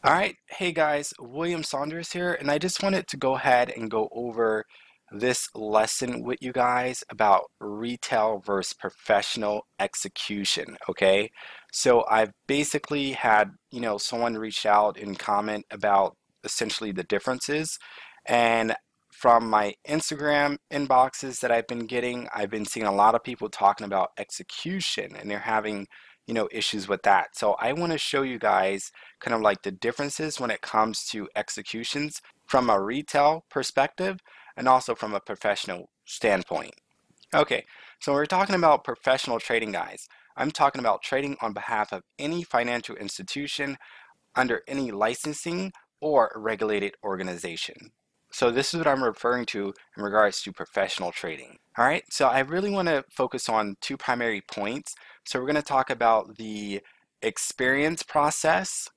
All right, hey guys, William Saunders here, and I just wanted to go ahead and go over this lesson with you guys about retail versus professional execution, okay? So I've basically had, someone reach out and comment about essentially the differences, and from my Instagram inboxes that I've been getting, I've been seeing a lot of people talking about execution, and they're having, issues with that. So I want to show you guys kind of like the differences when it comes to executions from a retail perspective and also from a professional standpoint. Okay, so we're talking about professional trading, guys. I'm talking about trading on behalf of any financial institution under any licensing or regulated organization. So this is what I'm referring to in regards to professional trading. All right, so I really want to focus on two primary points. So we're going to talk about the experience process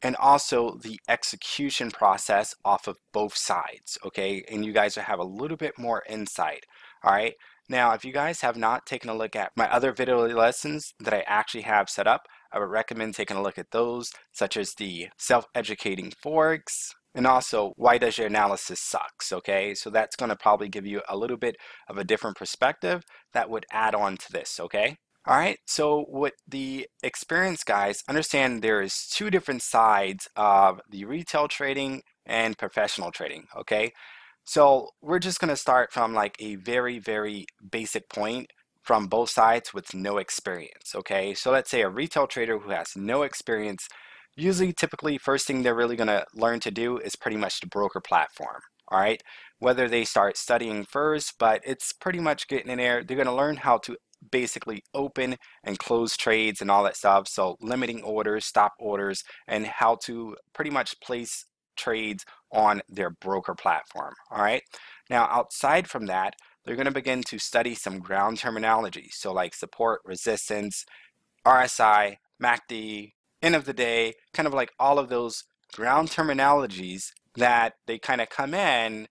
and also the execution process off of both sides, okay? And you guys will have a little bit more insight, all right? Now, if you guys have not taken a look at my other video lessons that I actually have set up, I would recommend taking a look at those, such as the self-educating Forex, and also why does your analysis sucks, okay? So that's gonna probably give you a little bit of a different perspective that would add on to this, okay? All right, so with the experience, guys, understand there is two different sides of the retail trading and professional trading, okay? So we're just gonna start from like a very, very basic point from both sides with no experience, okay? So let's say a retail trader who has no experience, usually typically first thing they're really gonna learn to do is pretty much the broker platform, all right? Whether they start studying first, but it's pretty much getting in there, they're gonna learn how to basically open and close trades and all that stuff. So limiting orders, stop orders, and how to pretty much place trades on their broker platform. All right. Now, outside from that, they're going to begin to study some ground terminology. So like support, resistance, RSI, MACD, end of the day, kind of like all of those ground terminologies that they kind of come in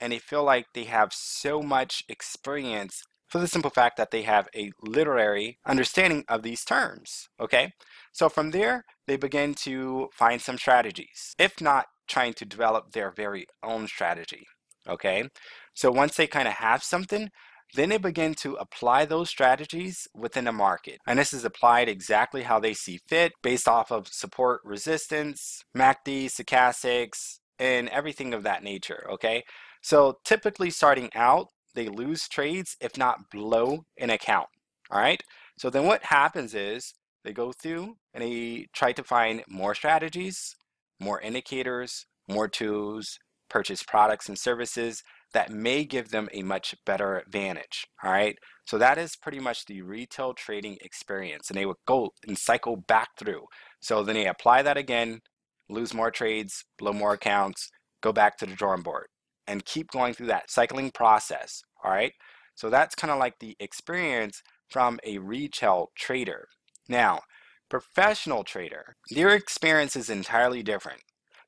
and they feel like they have so much experience for the simple fact that they have a literary understanding of these terms, okay? So from there, they begin to find some strategies, if not trying to develop their very own strategy, okay? So once they kind of have something, then they begin to apply those strategies within a market. And this is applied exactly how they see fit based off of support resistance, MACD, stochastics, and everything of that nature, okay? So typically starting out, they lose trades if not blow an account, all right? So then what happens is they go through and they try to find more strategies, more indicators, more tools, purchase products and services that may give them a much better advantage, all right? So that is pretty much the retail trading experience, and they would go and cycle back through. So then they apply that again, lose more trades, blow more accounts, go back to the drawing board and keep going through that cycling process, all right? So that's kind of like the experience from a retail trader. Now, professional trader, their experience is entirely different.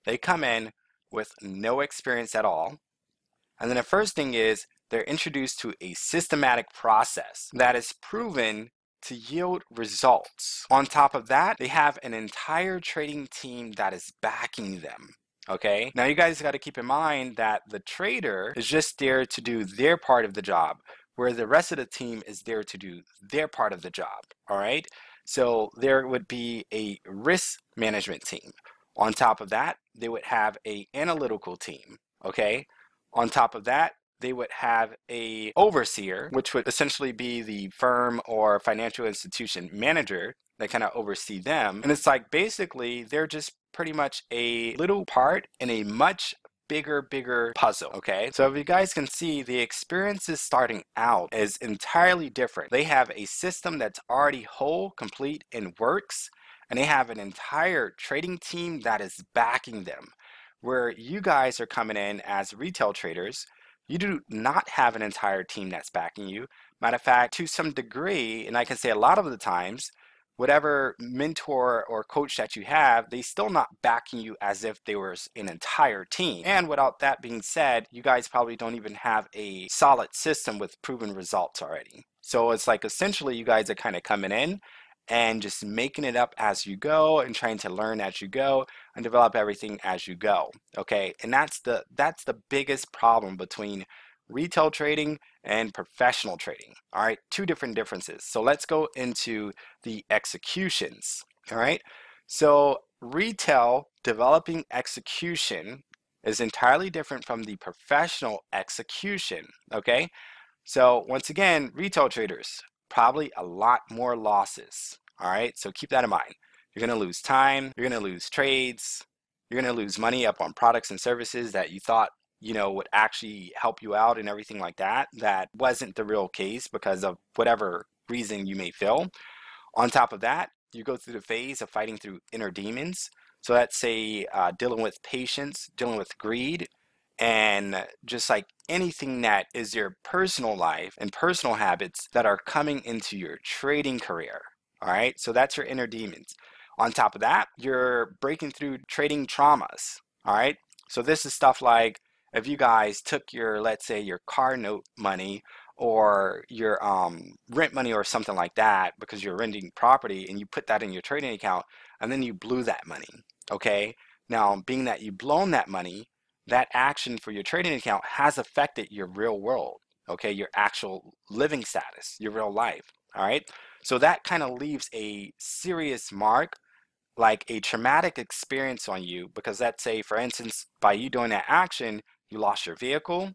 They come in with no experience at all. And then the first thing is they're introduced to a systematic process that is proven to yield results. On top of that, they have an entire trading team that is backing them. Okay, now you guys got to keep in mind that the trader is just there to do their part of the job, where the rest of the team is there to do their part of the job. All right, so there would be a risk management team. On top of that, they would have a analytical team. Okay, on top of that, they would have a overseer, which would essentially be the firm or financial institution manager that kind of oversee them. And it's like basically they're just pretty much a little part in a much bigger puzzle, okay? So if you guys can see, the experiences starting out is entirely different. They have a system that's already whole, complete, and works, and they have an entire trading team that is backing them. Where you guys are coming in as retail traders, you do not have an entire team that's backing you. Matter of fact, to some degree, and I can say a lot of the times, whatever mentor or coach that you have, they still not backing you as if they were an entire team. And without that being said, you guys probably don't even have a solid system with proven results already. So it's like essentially you guys are kind of coming in and just making it up as you go and trying to learn as you go and develop everything as you go. Okay, and that's the biggest problem between retail trading and professional trading. All right, two different differences. So let's go into the executions. All right, so retail developing execution is entirely different from the professional execution. Okay, so once again, retail traders, probably a lot more losses. All right, so keep that in mind. You're going to lose time, you're going to lose trades, you're going to lose money up on products and services that you thought, would actually help you out and everything like that. That wasn't the real case because of whatever reason you may feel. On top of that, you go through the phase of fighting through inner demons. So let's say dealing with patience, dealing with greed, and just like anything that is your personal life and personal habits that are coming into your trading career. All right, so that's your inner demons. On top of that, you're breaking through trading traumas. All right, so this is stuff like if you guys took your, let's say, your car note money or your rent money or something like that because you're renting property and you put that in your trading account and then you blew that money. Okay, now being that you've blown that money, that action for your trading account has affected your real world, okay, your actual living status, your real life. All right, so that kind of leaves a serious mark, like a traumatic experience on you, because let's say, for instance, by you doing that action, you lost your vehicle,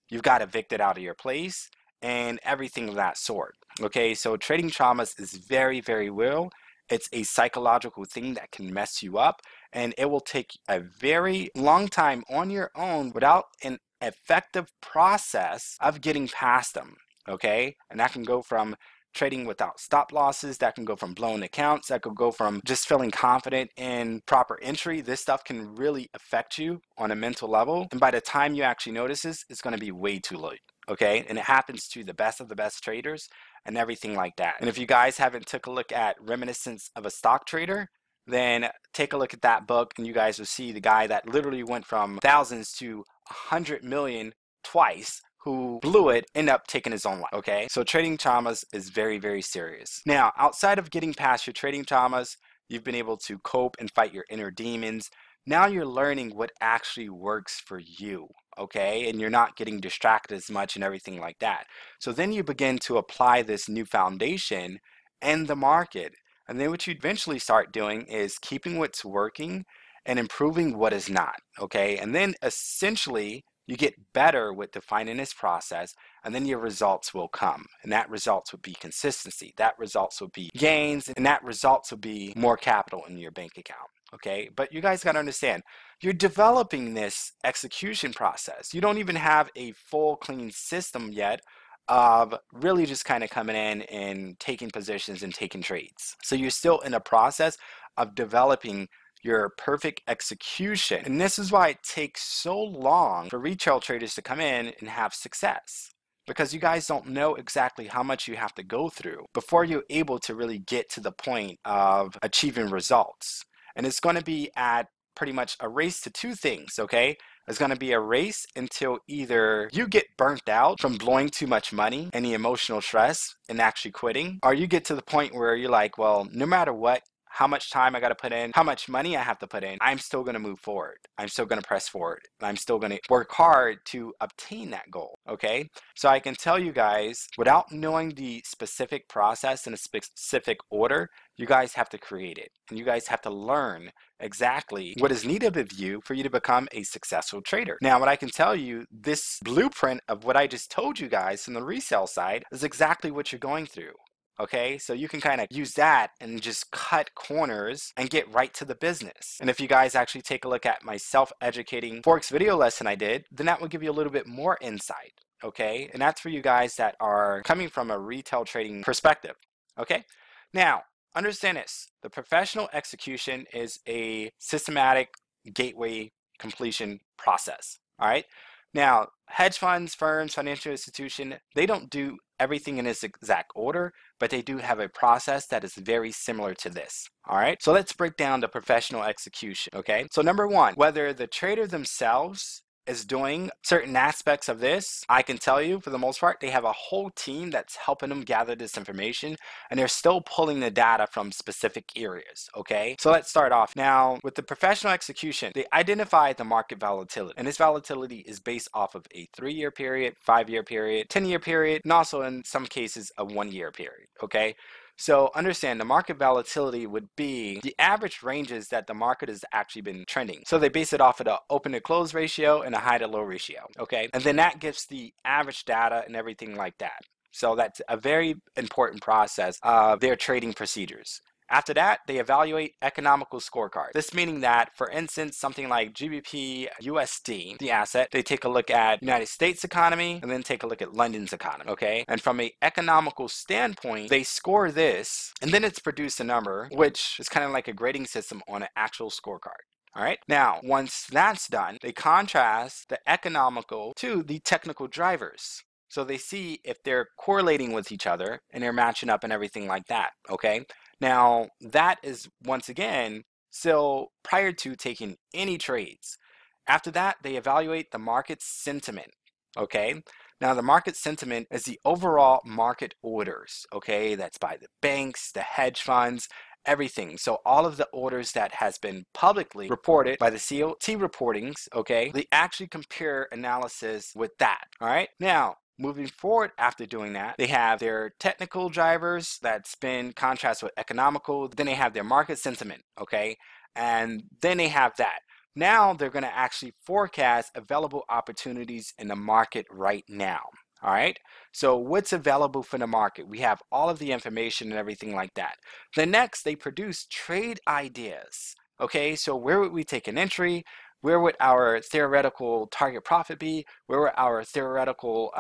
you've got evicted out of your place, and everything of that sort. Okay, so trading traumas is very, very real. It's a psychological thing that can mess you up, and it will take a very long time on your own without an effective process of getting past them. Okay, and that can go from trading without stop losses, that can go from blown accounts, that could go from just feeling confident in proper entry. This stuff can really affect you on a mental level, and by the time you actually notice this, it's going to be way too late. Okay, and it happens to the best of the best traders and everything like that. And if you guys haven't took a look at Reminiscence of a Stock Trader, then take a look at that book and you guys will see the guy that literally went from thousands to 100 million twice, who blew it, end up taking his own life. Okay, so trading traumas is very, very serious. Now, outside of getting past your trading traumas, you've been able to cope and fight your inner demons. Now you're learning what actually works for you. Okay, and you're not getting distracted as much and everything like that. So then you begin to apply this new foundation in the market. And then what you eventually start doing is keeping what's working and improving what is not. Okay, and then essentially you get better with defining this process, and then your results will come. And that results would be consistency. That results would be gains, and that results would be more capital in your bank account. Okay, but you guys got to understand, you're developing this execution process. You don't even have a full clean system yet of really just kind of coming in and taking positions and taking trades. So you're still in a process of developing your perfect execution. And this is why it takes so long for retail traders to come in and have success, because you guys don't know exactly how much you have to go through before you're able to really get to the point of achieving results. And it's going to be at pretty much a race to two things, okay? It's going to be a race until either you get burnt out from blowing too much money and the emotional stress and actually quitting, or you get to the point where you're like, well, no matter what, how much time I got to put in, how much money I have to put in, I'm still going to move forward. I'm still going to press forward. And I'm still going to work hard to obtain that goal. Okay. So I can tell you guys, without knowing the specific process in a specific order, you guys have to create it. And you guys have to learn exactly what is needed of you for you to become a successful trader. Now, what I can tell you, this blueprint of what I just told you guys from the resale side is exactly what you're going through. Okay, so you can kind of use that and just cut corners and get right to the business. And if you guys actually take a look at my self-educating Forex video lesson I did, then that will give you a little bit more insight. Okay, and that's for you guys that are coming from a retail trading perspective. Okay, now understand this: the professional execution is a systematic gateway completion process. All right. Now, hedge funds, firms, financial institution, they don't do everything in this exact order, but they do have a process that is very similar to this. All right, so let's break down the professional execution. Okay, so number one, whether the trader themselves is doing certain aspects of this, I can tell you for the most part, they have a whole team that's helping them gather this information, and they're still pulling the data from specific areas, okay? So let's start off. Now, with the professional execution, they identify the market volatility, and this volatility is based off of a 3-year period, 5-year period, 10-year period, and also in some cases a 1-year period, okay? So understand the market volatility would be the average ranges that the market has actually been trending. So they base it off of the open to close ratio and a high to low ratio, okay? And then that gives the average data and everything like that. So that's a very important process of their trading procedures. After that, they evaluate economical scorecard. This meaning that, for instance, something like GBP USD, the asset, they take a look at United States economy and then take a look at London's economy, okay? And from an economical standpoint, they score this, and then it's produced a number, which is kind of like a grading system on an actual scorecard. All right. Now, once that's done, they contrast the economical to the technical drivers. So they see if they're correlating with each other and they're matching up and everything like that, okay? Now, that is, once again, still prior to taking any trades. After that, they evaluate the market sentiment, okay? Now, the market sentiment is the overall market orders, okay? That's by the banks, the hedge funds, everything. So all of the orders that has been publicly reported by the COT reportings, okay? They actually compare analysis with that, all right? Now, moving forward after doing that, they have their technical drivers that's been contrasted with economical. Then they have their market sentiment, okay? And then they have that. Now they're going to actually forecast available opportunities in the market right now. All right. So what's available for the market? We have all of the information and everything like that. Then next, they produce trade ideas. Okay. So where would we take an entry? Where would our theoretical target profit be? Where would our theoretical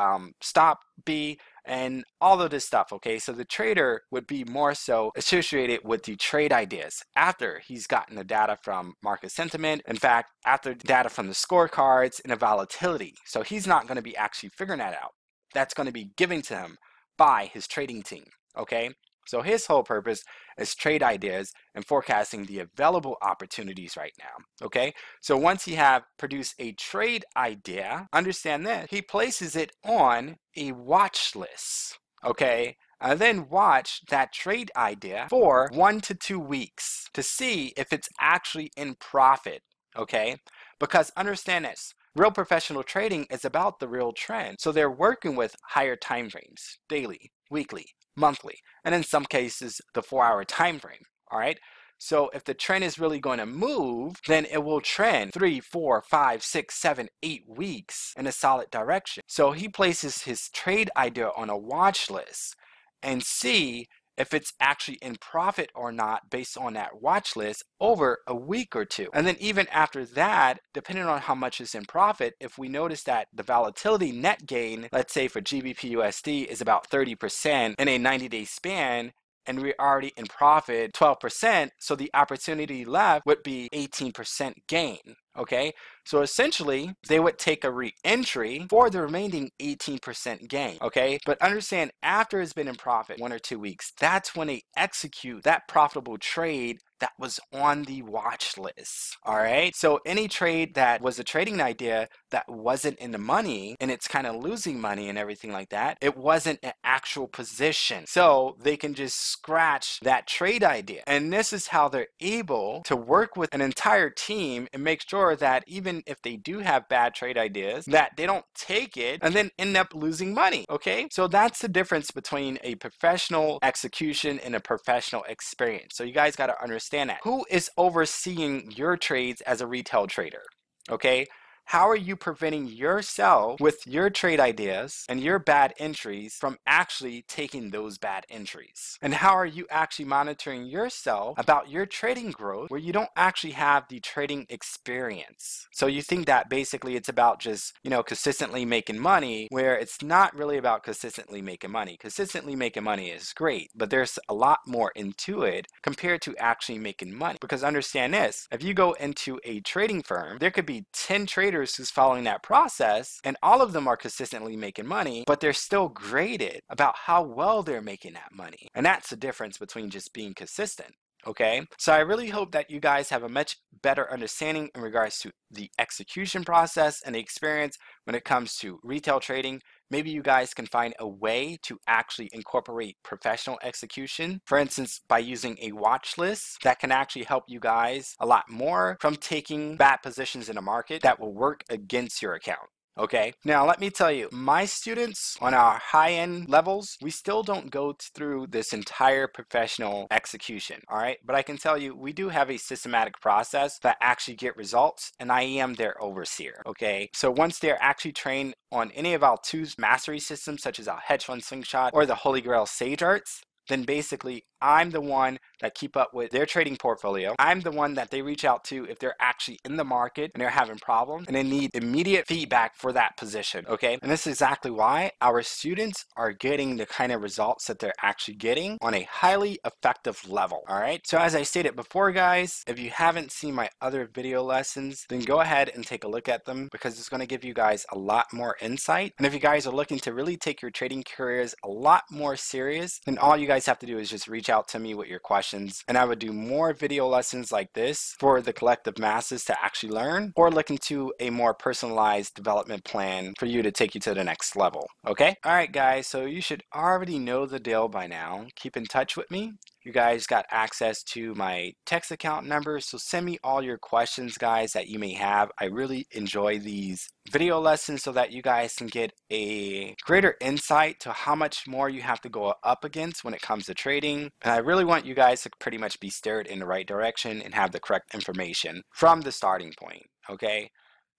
stop be? And all of this stuff, okay? So the trader would be more so associated with the trade ideas after he's gotten the data from market sentiment. In fact, after data from the scorecards and the volatility. So he's not going to be actually figuring that out. That's going to be given to him by his trading team, okay? So his whole purpose is trade ideas and forecasting the available opportunities right now, okay? So once he have produced a trade idea, understand this, he places it on a watch list, okay? And then watch that trade idea for 1 to 2 weeks to see if it's actually in profit, okay? Because understand this, real professional trading is about the real trend. So they're working with higher time frames, daily, weekly, monthly, and in some cases, the 4-hour time frame, all right? So if the trend is really going to move, then it will trend 3, 4, 5, 6, 7, 8 weeks in a solid direction. So he places his trade idea on a watch list and see if it's actually in profit or not based on that watch list over a week or two. And then even after that, depending on how much is in profit, if we notice that the volatility net gain, let's say for GBP USD is about 30% in a 90-day span, and we're already in profit 12%, so the opportunity left would be 18% gain, okay? So essentially, they would take a re-entry for the remaining 18% gain, okay? But understand, after it's been in profit 1 or 2 weeks, that's when they execute that profitable trade that was on the watch list, all right? So any trade that was a trading idea that wasn't in the money and it's kind of losing money and everything like that, it wasn't an actual position. So they can just scratch that trade idea. And this is how they're able to work with an entire team and make sure that even if they do have bad trade ideas, that they don't take it and then end up losing money, okay? So that's the difference between a professional execution and a professional experience. So you guys got to understand that. Who is overseeing your trades as a retail trader? Okay? How are you preventing yourself with your trade ideas and your bad entries from actually taking those bad entries? And how are you actually monitoring yourself about your trading growth where you don't actually have the trading experience? So you think that basically it's about just, consistently making money, where it's not really about consistently making money. Consistently making money is great, but there's a lot more into it compared to actually making money. Because understand this, if you go into a trading firm, there could be 10 traders who's following that process, and all of them are consistently making money, but they're still graded about how well they're making that money. And that's the difference between just being consistent. Okay, so I really hope that you guys have a much better understanding in regards to the execution process and the experience when it comes to retail trading. Maybe you guys can find a way to actually incorporate professional execution, for instance, by using a watch list that can actually help you guys a lot more from taking bad positions in a market that will work against your account. Okay, now let me tell you, my students on our high-end levels, we still don't go through this entire professional execution, all right? But I can tell you, we do have a systematic process that actually get results, and I am their overseer, okay? So once they're actually trained on any of our two mastery systems, such as our hedge fund slingshot or the Holy Grail Sage Arts, then basically I'm the one that keep up with their trading portfolio. I'm the one that they reach out to if they're actually in the market and they're having problems and they need immediate feedback for that position, okay? And this is exactly why our students are getting the kind of results that they're actually getting on a highly effective level, all right? So as I stated before, guys, if you haven't seen my other video lessons, then go ahead and take a look at them because it's going to give you guys a lot more insight. And if you guys are looking to really take your trading careers a lot more serious, then all you guys have to do is just reach out to me with your questions, and I would do more video lessons like this for the collective masses to actually learn, or look into a more personalized development plan for you to take you to the next level. Okay? All right, guys, so you should already know the deal by now. Keep in touch with me. You guys got access to my text account number, so send me all your questions, guys, that you may have. I really enjoy these video lessons so that you guys can get a greater insight to how much more you have to go up against when it comes to trading. And I really want you guys to pretty much be steered in the right direction and have the correct information from the starting point, okay?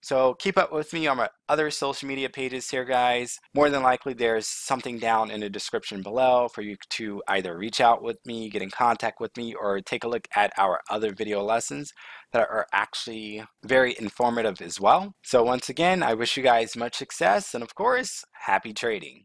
So keep up with me on my other social media pages here, guys. More than likely, there's something down in the description below for you to either reach out with me, get in contact with me, or take a look at our other video lessons that are actually very informative as well. So once again, I wish you guys much success and of course, happy trading.